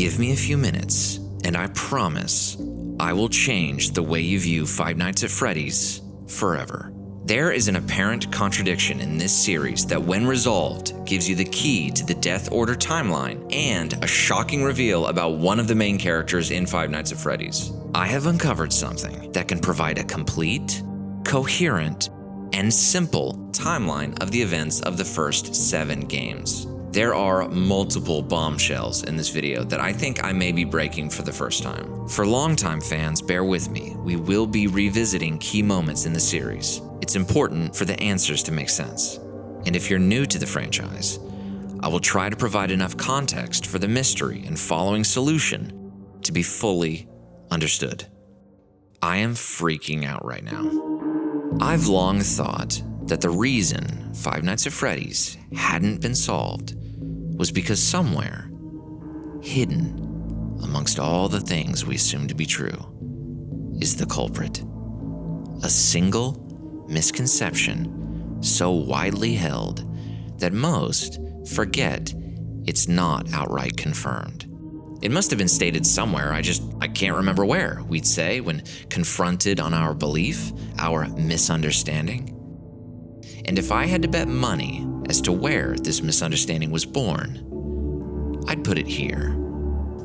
Give me a few minutes, and I promise I will change the way you view Five Nights at Freddy's forever. There is an apparent contradiction in this series that, when resolved, gives you the key to the Death Order timeline and a shocking reveal about one of the main characters in Five Nights at Freddy's. I have uncovered something that can provide a complete, coherent, and simple timeline of the events of the first 7 games. There are multiple bombshells in this video that I think I may be breaking for the first time. For longtime fans, bear with me. We will be revisiting key moments in the series. It's important for the answers to make sense. And if you're new to the franchise, I will try to provide enough context for the mystery and following solution to be fully understood. I am freaking out right now. I've long thought that the reason Five Nights at Freddy's hadn't been solved was because somewhere, hidden amongst all the things we assume to be true, is the culprit. A single misconception so widely held that most forget it's not outright confirmed. It must have been stated somewhere, I can't remember where, we'd say when confronted on our belief, our misunderstanding. And if I had to bet money as to where this misunderstanding was born, I'd put it here.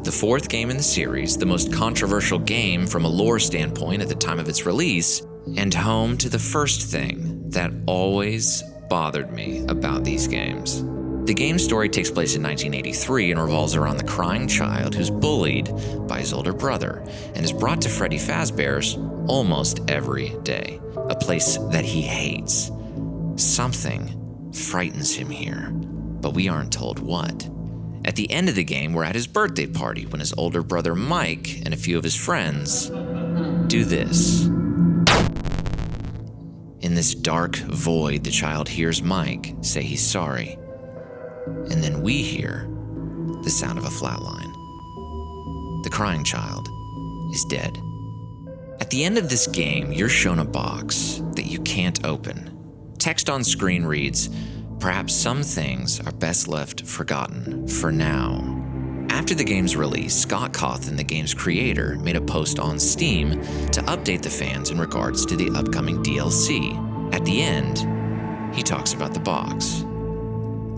The 4th game in the series, the most controversial game from a lore standpoint at the time of its release, and home to the first thing that always bothered me about these games. The game's story takes place in 1983 and revolves around the crying child who's bullied by his older brother and is brought to Freddy Fazbear's almost every day, a place that he hates. Something frightens him here, but we aren't told what. At the end of the game, we're at his birthday party when his older brother Mike and a few of his friends do this. In this dark void, the child hears Mike say he's sorry, and then we hear the sound of a flatline. The crying child is dead. At the end of this game, you're shown a box that you can't open. Text on screen reads, "Perhaps some things are best left forgotten for now." After the game's release, Scott Cawthon, the game's creator, made a post on Steam to update the fans in regards to the upcoming DLC. At the end, he talks about the box.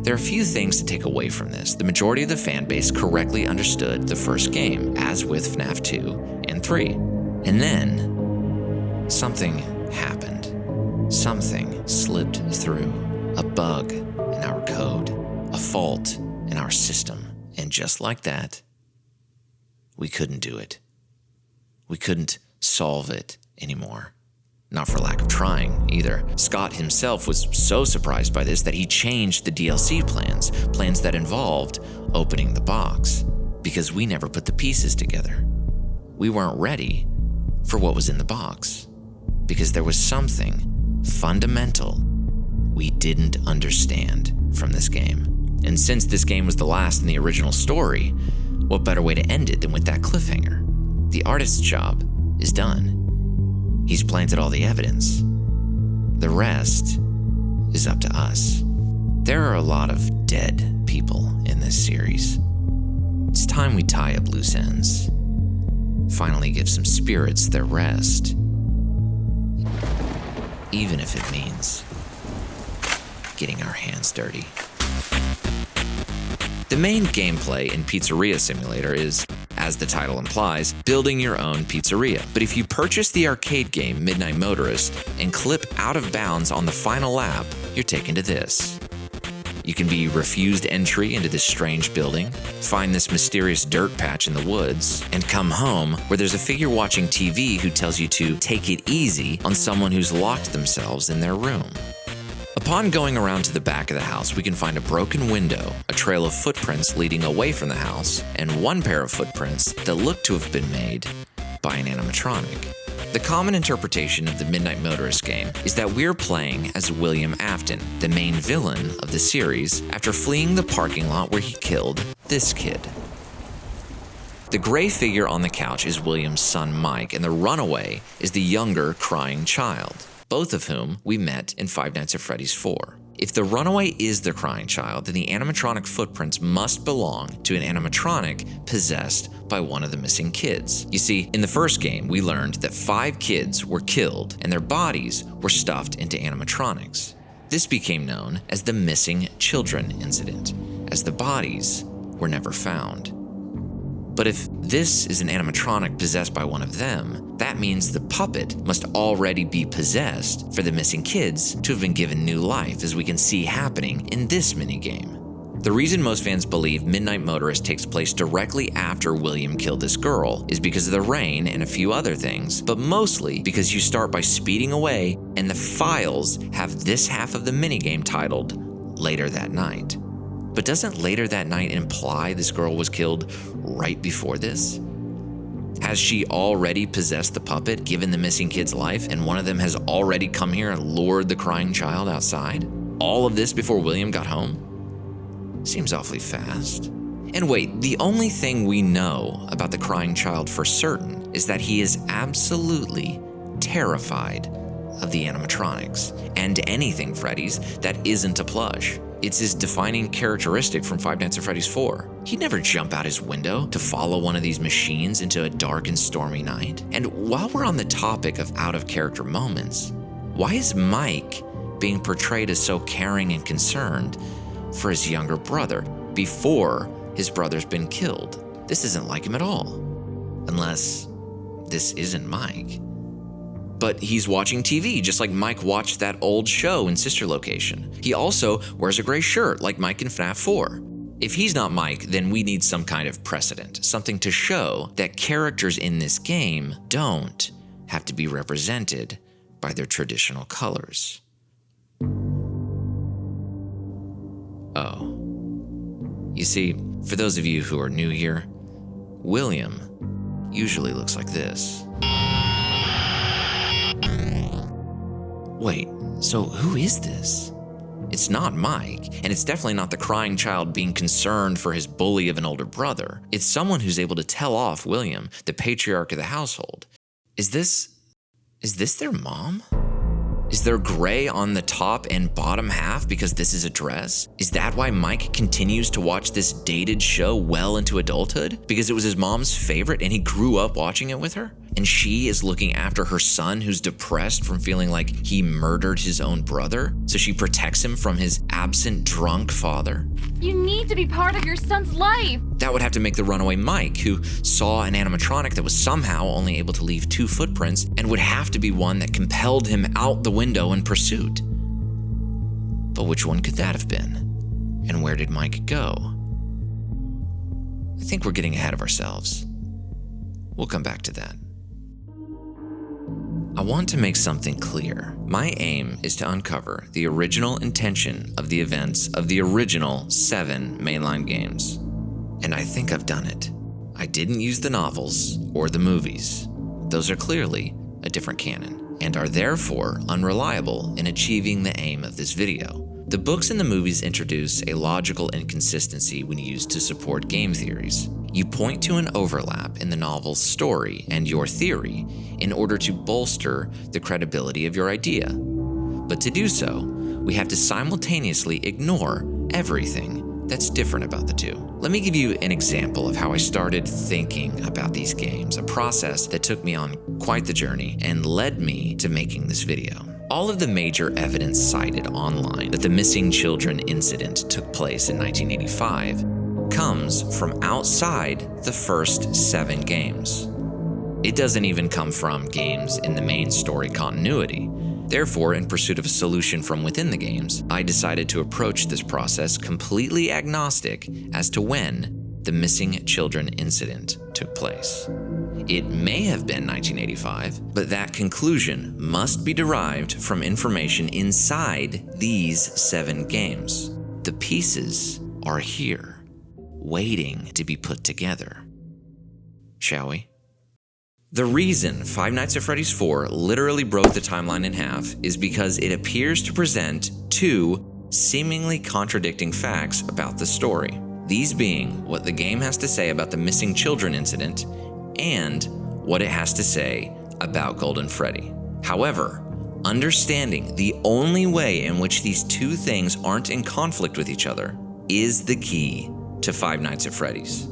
There are a few things to take away from this. The majority of the fan base correctly understood the first game, as with FNaF 2 and 3. And then, something happened. Something slipped through. A bug in our code. A fault in our system. And just like that, we couldn't do it. We couldn't solve it anymore. Not for lack of trying, either. Scott himself was so surprised by this that he changed the DLC plans that involved opening the box, because we never put the pieces together. We weren't ready for what was in the box, because there was something fundamental we didn't understand from this game. And since this game was the last in the original story, what better way to end it than with that cliffhanger? The artist's job is done. He's planted all the evidence. The rest is up to us. There are a lot of dead people in this series. It's time we tie up loose ends. Finally give some spirits their rest. Even if it means getting our hands dirty. The main gameplay in Pizzeria Simulator is, as the title implies, building your own pizzeria. But if you purchase the arcade game Midnight Motorist and clip out of bounds on the final lap, you're taken to this. You can be refused entry into this strange building, find this mysterious dirt patch in the woods, and come home where there's a figure watching TV who tells you to take it easy on someone who's locked themselves in their room. Upon going around to the back of the house, we can find a broken window, a trail of footprints leading away from the house, and one pair of footprints that look to have been made by an animatronic. The common interpretation of the Midnight Motorist game is that we're playing as William Afton, the main villain of the series, after fleeing the parking lot where he killed this kid. The gray figure on the couch is William's son Mike, and the runaway is the younger crying child, both of whom we met in Five Nights at Freddy's 4. If the runaway is the crying child, then the animatronic footprints must belong to an animatronic possessed by one of the missing kids. You see, in the first game, we learned that 5 kids were killed and their bodies were stuffed into animatronics. This became known as the missing children incident, as the bodies were never found. But if this is an animatronic possessed by one of them, that means the puppet must already be possessed for the missing kids to have been given new life, as we can see happening in this minigame. The reason most fans believe Midnight Motorist takes place directly after William killed this girl is because of the rain and a few other things, but mostly because you start by speeding away and the files have this half of the minigame titled Later That Night. But doesn't Later That Night imply this girl was killed right before this? Has she already possessed the puppet, given the missing kid's life, and one of them has already come here and lured the crying child outside? All of this before William got home? Seems awfully fast. And wait, the only thing we know about the crying child for certain is that he is absolutely terrified of the animatronics and anything Freddy's that isn't a plush. It's his defining characteristic from Five Nights at Freddy's 4. He'd never jump out his window to follow one of these machines into a dark and stormy night. And while we're on the topic of out-of-character moments, why is Mike being portrayed as so caring and concerned for his younger brother before his brother's been killed? This isn't like him at all. Unless this isn't Mike. But he's watching TV, just like Mike watched that old show in Sister Location. He also wears a gray shirt, like Mike in FNaF 4. If he's not Mike, then we need some kind of precedent, something to show that characters in this game don't have to be represented by their traditional colors. Oh. You see, for those of you who are new here, William usually looks like this. Wait, so who is this? It's not Mike, and it's definitely not the crying child being concerned for his bully of an older brother. It's someone who's able to tell off William, the patriarch of the household. Is this their mom? Is there gray on the top and bottom half because this is a dress? Is that why Mike continues to watch this dated show well into adulthood? Because it was his mom's favorite and he grew up watching it with her? And she is looking after her son who's depressed from feeling like he murdered his own brother, so she protects him from his absent drunk father? You need to be part of your son's life. That would have to make the runaway Mike, who saw an animatronic that was somehow only able to leave 2 footprints, and would have to be one that compelled him out the window in pursuit. But which one could that have been? And where did Mike go? I think we're getting ahead of ourselves. We'll come back to that. I want to make something clear. My aim is to uncover the original intention of the events of the original 7 mainline games. And I think I've done it. I didn't use the novels or the movies. Those are clearly a different canon, and are therefore unreliable in achieving the aim of this video. The books and the movies introduce a logical inconsistency when used to support game theories. You point to an overlap in the novel's story and your theory in order to bolster the credibility of your idea. But to do so, we have to simultaneously ignore everything that's different about the two. Let me give you an example of how I started thinking about these games, a process that took me on quite the journey and led me to making this video. All of the major evidence cited online that the missing children incident took place in 1985 comes from outside the first 7 games. It doesn't even come from games in the main story continuity. Therefore, in pursuit of a solution from within the games, I decided to approach this process completely agnostic as to when the missing children incident took place. It may have been 1985, but that conclusion must be derived from information inside these 7 games. The pieces are here, waiting to be put together. Shall we? The reason Five Nights at Freddy's 4 literally broke the timeline in half is because it appears to present 2 seemingly contradicting facts about the story. These being what the game has to say about the missing children incident and what it has to say about Golden Freddy. However, Understanding the only way in which these two things aren't in conflict with each other is the key to Five Nights at Freddy's.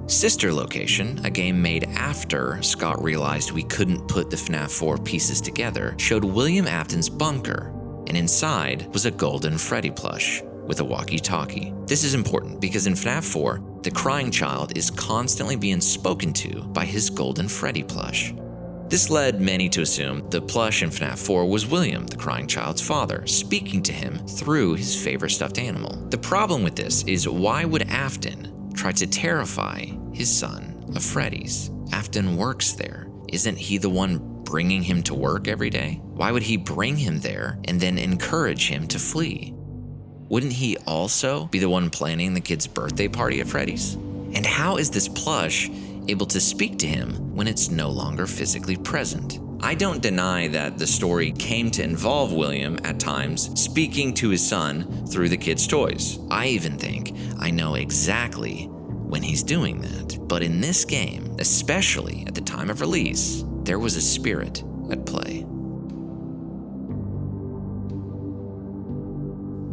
Sister Location, a game made after Scott realized we couldn't put the FNaF 4 pieces together, showed William Afton's bunker, and inside was a golden Freddy plush with a walkie-talkie. This is important because in FNaF 4, the crying child is constantly being spoken to by his golden Freddy plush. This led many to assume the plush in FNaF 4 was William, the crying child's father, speaking to him through his favorite stuffed animal. The problem with this is, why would Afton try to terrify his son of Freddy's? Afton works there. Isn't he the one bringing him to work every day? Why would he bring him there and then encourage him to flee? Wouldn't he also be the one planning the kid's birthday party at Freddy's? And how is this plush able to speak to him when it's no longer physically present? I don't deny that the story came to involve William at times speaking to his son through the kid's toys. I even think I know exactly when he's doing that. But in this game, especially at the time of release, there was a spirit at play.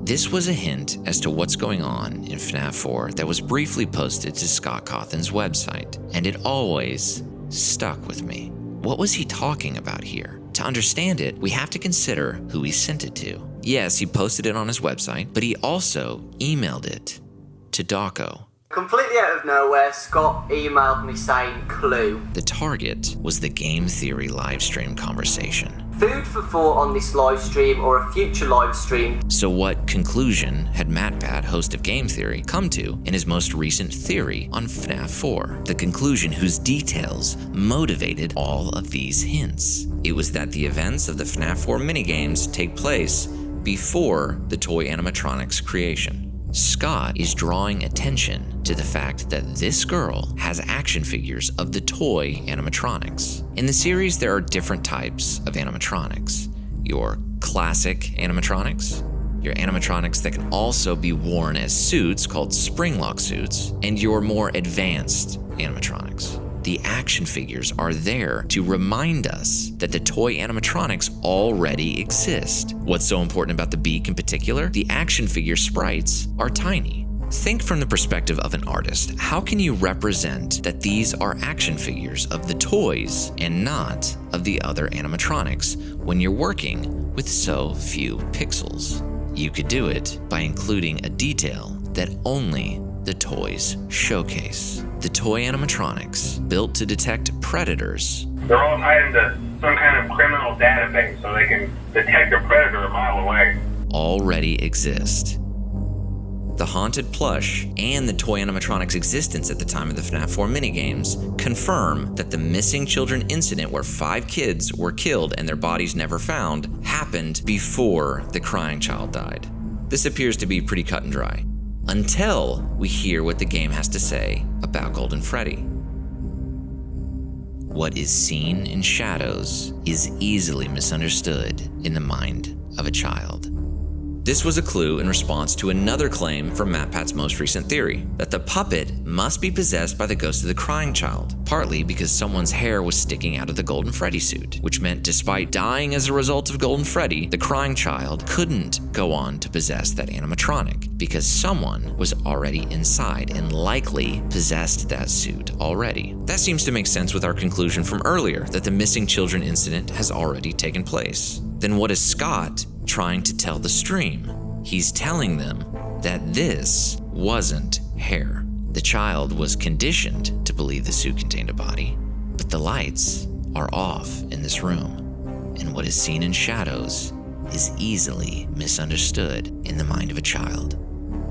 This was a hint as to what's going on in FNaF 4 that was briefly posted to Scott Cawthon's website, and it always stuck with me. What was he talking about here? To understand it, we have to consider who he sent it to. Yes, he posted it on his website, but he also emailed it to Dawko. Completely out of nowhere, Scott emailed me saying clue. The target was the Game Theory livestream conversation. Food for thought on this live stream or a future live stream. So what conclusion had MatPat, host of Game Theory, come to in his most recent theory on FNaF 4? The conclusion whose details motivated all of these hints. It was that the events of the FNaF 4 minigames take place before the toy animatronics creation. Scott is drawing attention to the fact that this girl has action figures of the toy animatronics. In the series, there are different types of animatronics. Your classic animatronics, your animatronics that can also be worn as suits called springlock suits, and your more advanced animatronics. The action figures are there to remind us that the toy animatronics already exist. What's so important about the Beak in particular? The action figure sprites are tiny. Think from the perspective of an artist. How can you represent that these are action figures of the toys and not of the other animatronics when you're working with so few pixels? You could do it by including a detail that only the toys showcase. The toy animatronics, built to detect predators. They're all tied into some kind of criminal database so they can detect a predator a mile away. Already exist. The haunted plush and the toy animatronics' existence at the time of the FNaF 4 minigames confirm that the missing children incident where 5 kids were killed and their bodies never found happened before the crying child died. This appears to be pretty cut and dry, until we hear what the game has to say about Golden Freddy. What is seen in shadows is easily misunderstood in the mind of a child. This was a clue in response to another claim from MatPat's most recent theory, that the puppet must be possessed by the ghost of the crying child, partly because someone's hair was sticking out of the Golden Freddy suit, which meant despite dying as a result of Golden Freddy, the crying child couldn't go on to possess that animatronic, because someone was already inside and likely possessed that suit already. That seems to make sense with our conclusion from earlier, that the missing children incident has already taken place. Then what is Scott trying to tell the stream? He's telling them that this wasn't hair. The child was conditioned to believe the suit contained a body, but the lights are off in this room, and what is seen in shadows is easily misunderstood in the mind of a child.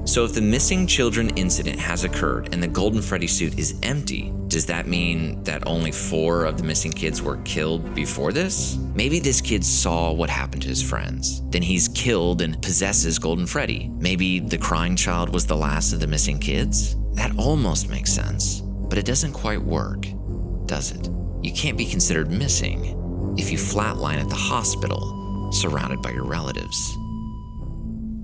So if the missing children incident has occurred and the Golden Freddy suit is empty, does that mean that only 4 of the missing kids were killed before this? Maybe this kid saw what happened to his friends. Then he's killed and possesses Golden Freddy. Maybe the crying child was the last of the missing kids? That almost makes sense, but it doesn't quite work, does it? You can't be considered missing if you flatline at the hospital, surrounded by your relatives.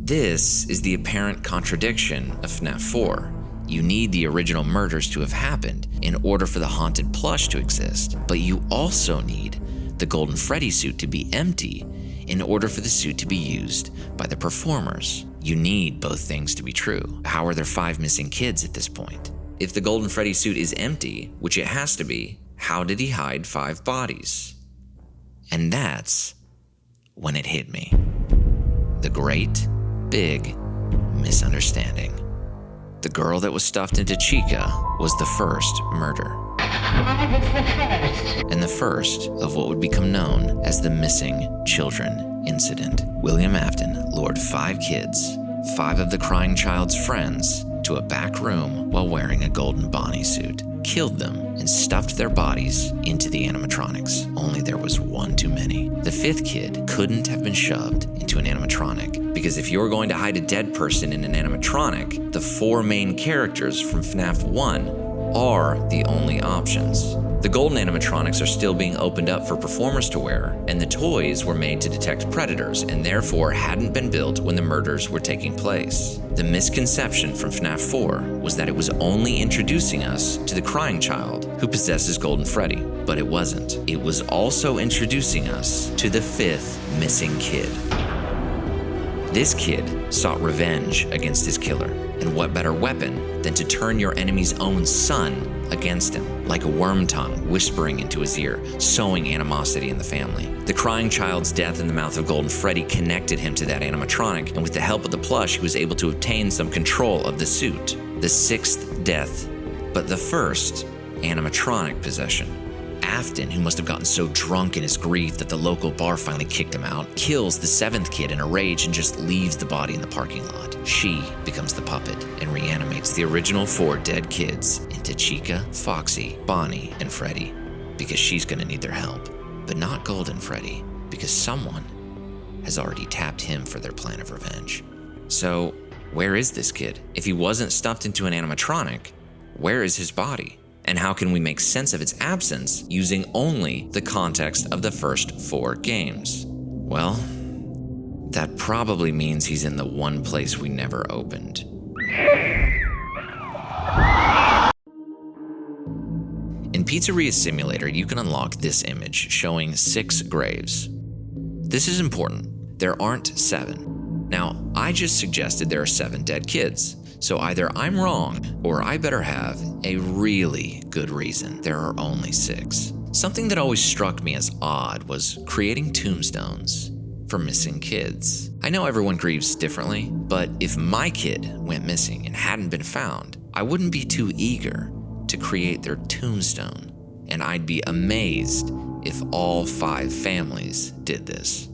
This is the apparent contradiction of FNaF 4. You need the original murders to have happened in order for the haunted plush to exist, but you also need the Golden Freddy suit to be empty in order for the suit to be used by the performers. You need both things to be true. How are there 5 missing kids at this point? If the Golden Freddy suit is empty, which it has to be, how did he hide 5 bodies? And that's when it hit me. The great, big misunderstanding. The girl that was stuffed into Chica was the first murder. And the first of what would become known as the Missing Children Incident. William Afton lured 5 kids, 5 of the crying child's friends, to a back room while wearing a golden Bonnie suit, killed them, and stuffed their bodies into the animatronics. Only there was one too many. The 5th kid couldn't have been shoved into an animatronic, because if you were going to hide a dead person in an animatronic, the 4 main characters from FNaF 1 are the only options. The golden animatronics are still being opened up for performers to wear, and the toys were made to detect predators and therefore hadn't been built when the murders were taking place. The misconception from FNaF 4 was that it was only introducing us to the crying child who possesses Golden Freddy, but it wasn't. It was also introducing us to the 5th missing kid. This kid sought revenge against his killer, and what better weapon than to turn your enemy's own son against him, like a worm tongue whispering into his ear, sowing animosity in the family. The crying child's death in the mouth of Golden Freddy connected him to that animatronic, and with the help of the plush, he was able to obtain some control of the suit. The 6th death, but the first animatronic possession. Afton, who must have gotten so drunk in his grief that the local bar finally kicked him out, kills the 7th kid in a rage and just leaves the body in the parking lot. She becomes the puppet and reanimates the original 4 dead kids into Chica, Foxy, Bonnie, and Freddy, because she's gonna need their help. But not Golden Freddy, because someone has already tapped him for their plan of revenge. So, where is this kid? If he wasn't stuffed into an animatronic, where is his body? And how can we make sense of its absence using only the context of the first 4 games? Well, that probably means he's in the one place we never opened. In Pizzeria Simulator, you can unlock this image showing 6 graves. This is important. There aren't 7. Now, I just suggested there are 7 dead kids. So either I'm wrong, or I better have a really good reason there are only 6. Something that always struck me as odd was creating tombstones for missing kids. I know everyone grieves differently, but if my kid went missing and hadn't been found, I wouldn't be too eager to create their tombstone, and I'd be amazed if all 5 families did this.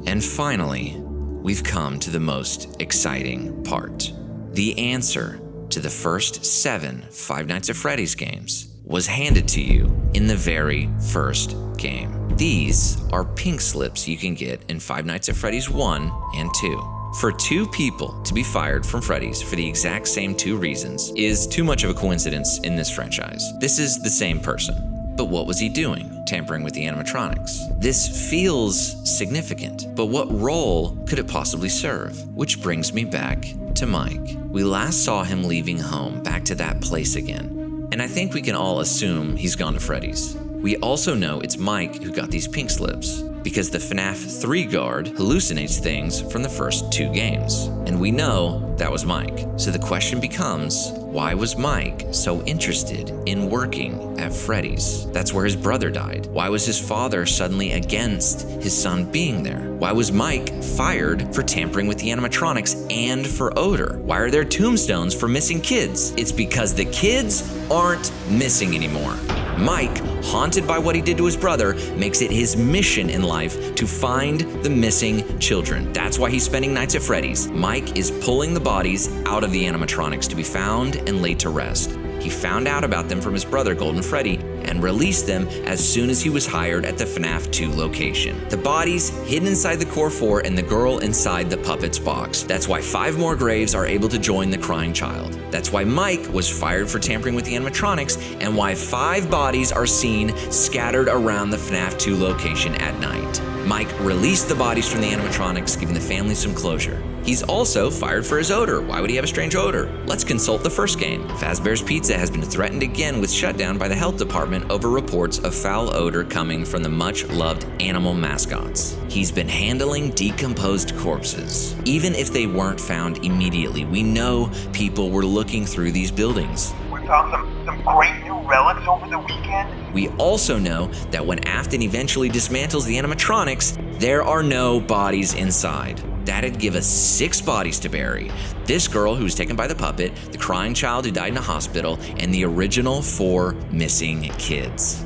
And finally, we've come to the most exciting part. The answer to the first 7 Five Nights at Freddy's games was handed to you in the very first game. These are pink slips you can get in Five Nights at Freddy's 1 and 2. For 2 people to be fired from Freddy's for the exact same 2 reasons is too much of a coincidence in this franchise. This is the same person. But what was he doing? Tampering with the animatronics. This feels significant, but what role could it possibly serve? Which brings me back to Mike. We last saw him leaving home back to that place again, and I think we can all assume he's gone to Freddy's. We also know it's Mike who got these pink slips, because the FNaF 3 guard hallucinates things from the first 2 games, and we know that was Mike. So the question becomes, why was Mike so interested in working at Freddy's? That's where his brother died. Why was his father suddenly against his son being there? Why was Mike fired for tampering with the animatronics and for odor? Why are there tombstones for missing kids? It's because the kids aren't missing anymore. Mike, haunted by what he did to his brother, makes it his mission in life to find the missing children. That's why he's spending nights at Freddy's. Mike is pulling the bodies out of the animatronics to be found and laid to rest. He found out about them from his brother, Golden Freddy, and released them as soon as he was hired at the FNaF 2 location. The bodies hidden inside the Core 4 and the girl inside the puppet's box. That's why 5 more graves are able to join the crying child. That's why Mike was fired for tampering with the animatronics, and why 5 bodies are seen scattered around the FNaF 2 location at night. Mike released the bodies from the animatronics, giving the family some closure. He's also fired for his odor. Why would he have a strange odor? Let's consult the first game. Fazbear's Pizza has been threatened again with shutdown by the health department over reports of foul odor coming from the much-loved animal mascots. He's been handling decomposed corpses. Even if they weren't found immediately, we know people were looking through these buildings. We found some great new relics over the weekend. We also know that when Afton eventually dismantles the animatronics, there are no bodies inside. That'd give us 6 bodies to bury. This girl who was taken by the puppet, the crying child who died in a hospital, and the original 4 missing kids.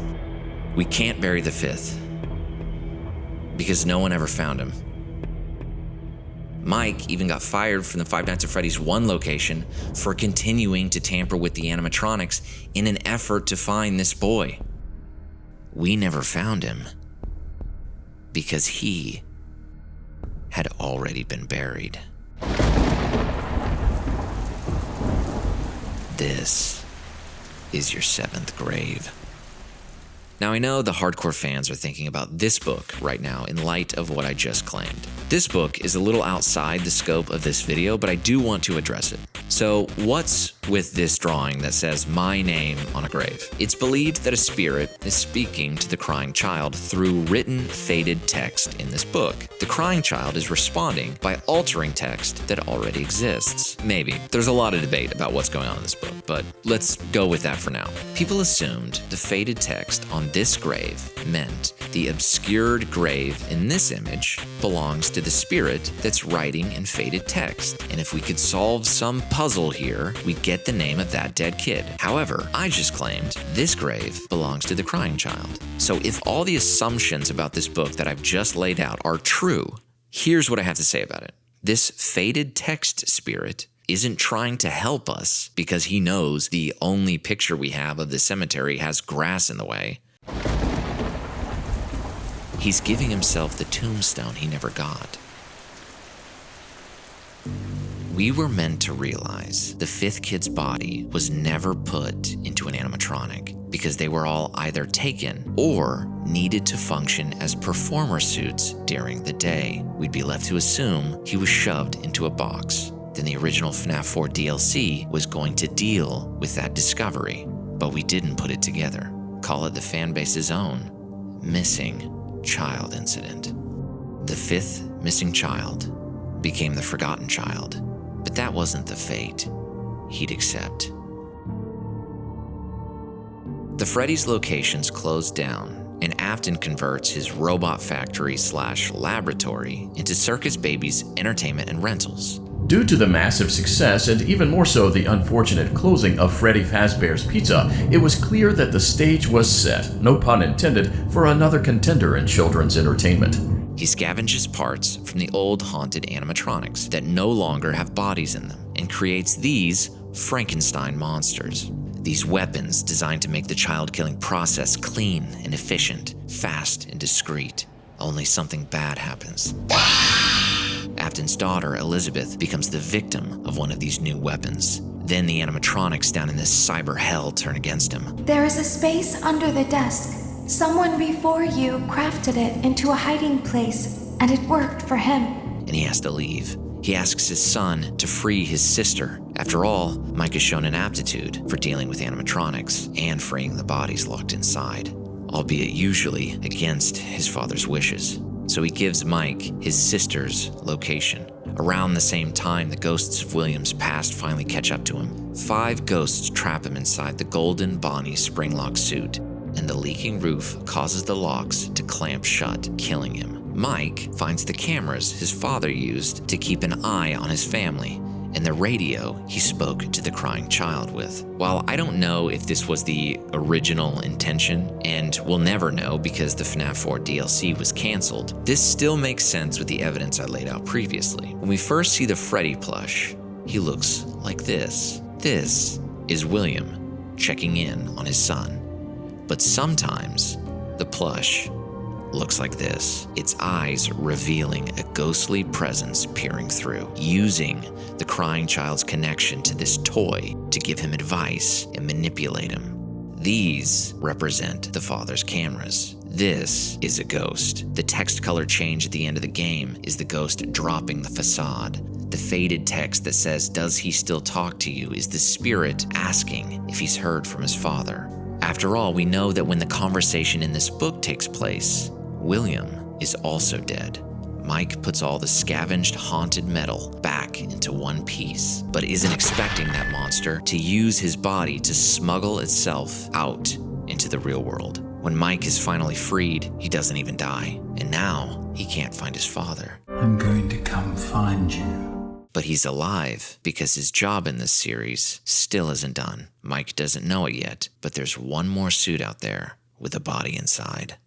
We can't bury the 5th because no one ever found him. Mike even got fired from the Five Nights at Freddy's 1 location for continuing to tamper with the animatronics in an effort to find this boy. We never found him because he had already been buried. This is your 7th grave. Now I know the hardcore fans are thinking about this book right now in light of what I just claimed. This book is a little outside the scope of this video, but I do want to address it. So what's with this drawing that says my name on a grave? It's believed that a spirit is speaking to the crying child through written, faded text in this book. The crying child is responding by altering text that already exists. Maybe. There's a lot of debate about what's going on in this book, but let's go with that for now. People assumed the faded text on this grave meant the obscured grave in this image belongs to the spirit that's writing in faded text. And if we could solve some puzzle here, we'd get the name of that dead kid. However, I just claimed this grave belongs to the crying child. So if all the assumptions about this book that I've just laid out are true, here's what I have to say about it. This faded text spirit isn't trying to help us because he knows the only picture we have of the cemetery has grass in the way. He's giving himself the tombstone he never got. We were meant to realize the 5th kid's body was never put into an animatronic because they were all either taken or needed to function as performer suits during the day. We'd be left to assume he was shoved into a box. Then the original FNaF 4 DLC was going to deal with that discovery, but we didn't put it together. Call it the fanbase's own missing child incident. The 5th missing child became the forgotten child, but that wasn't the fate he'd accept. The Freddy's locations closed down, and Afton converts his robot factory/laboratory into Circus Baby's entertainment and rentals. Due to the massive success, and even more so the unfortunate closing of Freddy Fazbear's Pizza, it was clear that the stage was set, no pun intended, for another contender in children's entertainment. He scavenges parts from the old haunted animatronics that no longer have bodies in them and creates these Frankenstein monsters. These weapons designed to make the child-killing process clean and efficient, fast and discreet. Only something bad happens. Afton's daughter, Elizabeth, becomes the victim of one of these new weapons. Then the animatronics down in this cyber hell turn against him. There is a space under the desk. Someone before you crafted it into a hiding place, and it worked for him. And he has to leave. He asks his son to free his sister. After all, Mike has shown an aptitude for dealing with animatronics and freeing the bodies locked inside, albeit usually against his father's wishes. So he gives Mike his sister's location. Around the same time, the ghosts of William's past finally catch up to him. 5 ghosts trap him inside the golden Bonnie spring-lock suit, and the leaking roof causes the locks to clamp shut, killing him. Mike finds the cameras his father used to keep an eye on his family, and the radio he spoke to the crying child with. While I don't know if this was the original intention, and we'll never know because the FNaF 4 DLC was canceled, this still makes sense with the evidence I laid out previously. When we first see the Freddy plush, he looks like this. This is William checking in on his son. But sometimes the plush looks like this, its eyes revealing a ghostly presence peering through, using the crying child's connection to this toy to give him advice and manipulate him. These represent the father's cameras. This is a ghost. The text color change at the end of the game is the ghost dropping the facade. The faded text that says, "Does he still talk to you?" is the spirit asking if he's heard from his father. After all, we know that when the conversation in this book takes place, William is also dead. Mike puts all the scavenged, haunted metal back into one piece, but isn't expecting that monster to use his body to smuggle itself out into the real world. When Mike is finally freed, he doesn't even die, and now he can't find his father. I'm going to come find you. But he's alive because his job in this series still isn't done. Mike doesn't know it yet, but there's one more suit out there with a body inside.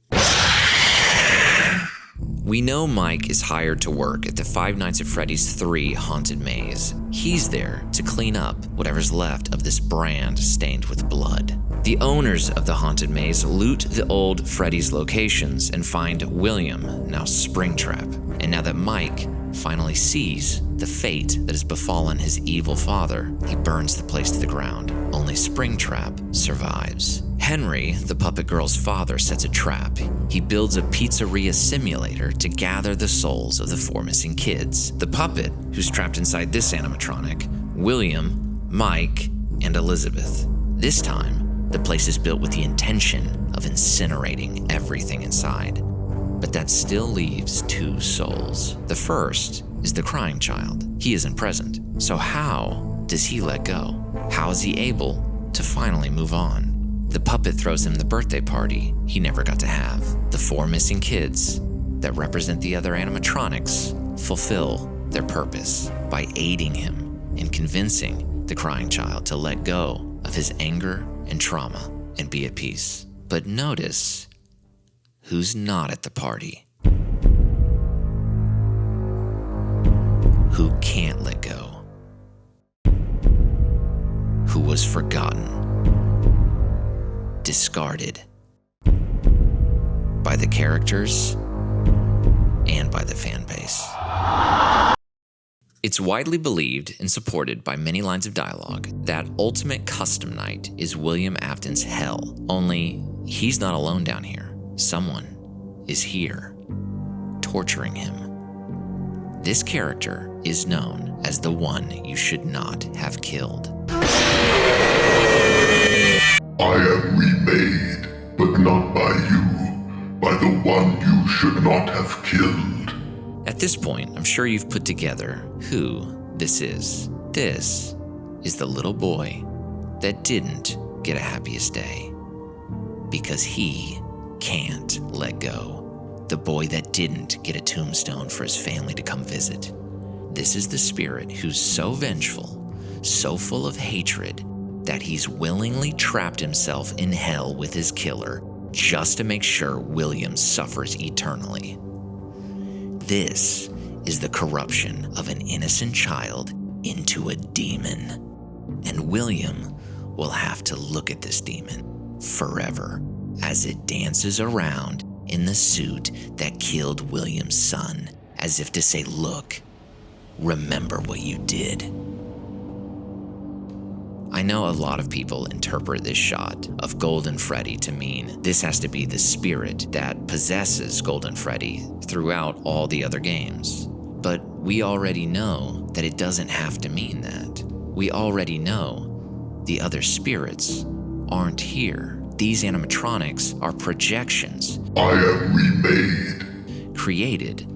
We know Mike is hired to work at the Five Nights at Freddy's 3 haunted maze. He's there to clean up whatever's left of this brand stained with blood. The owners of the haunted maze loot the old Freddy's locations and find William, now Springtrap. And now that Mike finally sees the fate that has befallen his evil father, he burns the place to the ground. Only Springtrap survives. Henry, the puppet girl's father, sets a trap. He builds a pizzeria simulator to gather the souls of the 4 missing kids. The puppet, who's trapped inside this animatronic, William, Mike, and Elizabeth. This time, the place is built with the intention of incinerating everything inside. But that still leaves 2 souls. The first is the crying child. He isn't present. So how does he let go? How is he able to finally move on? The puppet throws him the birthday party he never got to have. The 4 missing kids that represent the other animatronics fulfill their purpose by aiding him in convincing the crying child to let go of his anger and trauma and be at peace. But notice who's not at the party. Who can't let go. Who was forgotten. Discarded. By the characters and by the fan base. It's widely believed and supported by many lines of dialogue that Ultimate Custom Night is William Afton's hell. Only he's not alone down here. Someone is here, torturing him. This character is known as the one you should not have killed. I am remade, but not by you, by the one you should not have killed. At this point, I'm sure you've put together who this is. This is the little boy that didn't get a happiest day because he can't let go. The boy that didn't get a tombstone for his family to come visit. This is the spirit who's so vengeful, so full of hatred, that he's willingly trapped himself in hell with his killer just to make sure William suffers eternally. This is the corruption of an innocent child into a demon. And William will have to look at this demon forever as it dances around in the suit that killed William's son, as if to say, look, remember what you did. I know a lot of people interpret this shot of Golden Freddy to mean this has to be the spirit that possesses Golden Freddy throughout all the other games. But we already know that it doesn't have to mean that. We already know the other spirits aren't here. These animatronics are projections. I am remade. Created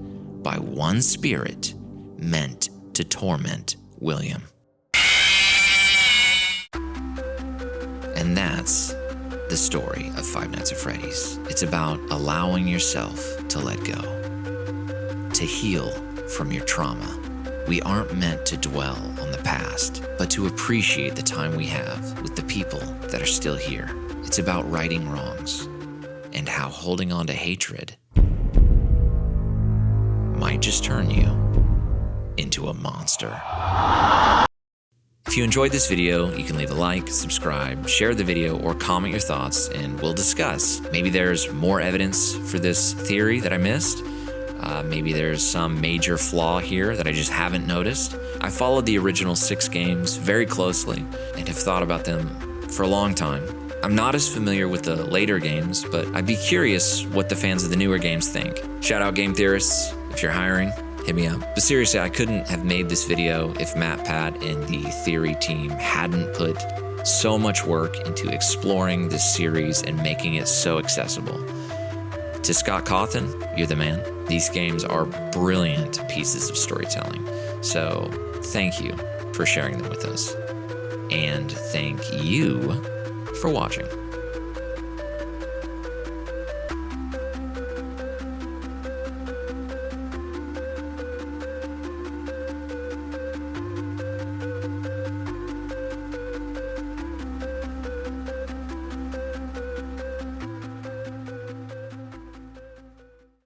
by one spirit meant to torment William. And that's the story of Five Nights at Freddy's. It's about allowing yourself to let go, to heal from your trauma. We aren't meant to dwell on the past, but to appreciate the time we have with the people that are still here. It's about righting wrongs and how holding on to hatred might just turn you into a monster. If you enjoyed this video, you can leave a like, subscribe, share the video, or comment your thoughts, and we'll discuss. Maybe there's more evidence for this theory that I missed. Maybe there's some major flaw here that I just haven't noticed. I followed the original 6 games very closely and have thought about them for a long time. I'm not as familiar with the later games, but I'd be curious what the fans of the newer games think. Shout out game theorists, if you're hiring, hit me up. But seriously, I couldn't have made this video if Matt, Pat, and the theory team hadn't put so much work into exploring this series and making it so accessible. To Scott Cawthon, you're the man. These games are brilliant pieces of storytelling. So thank you for sharing them with us. And thank you for watching.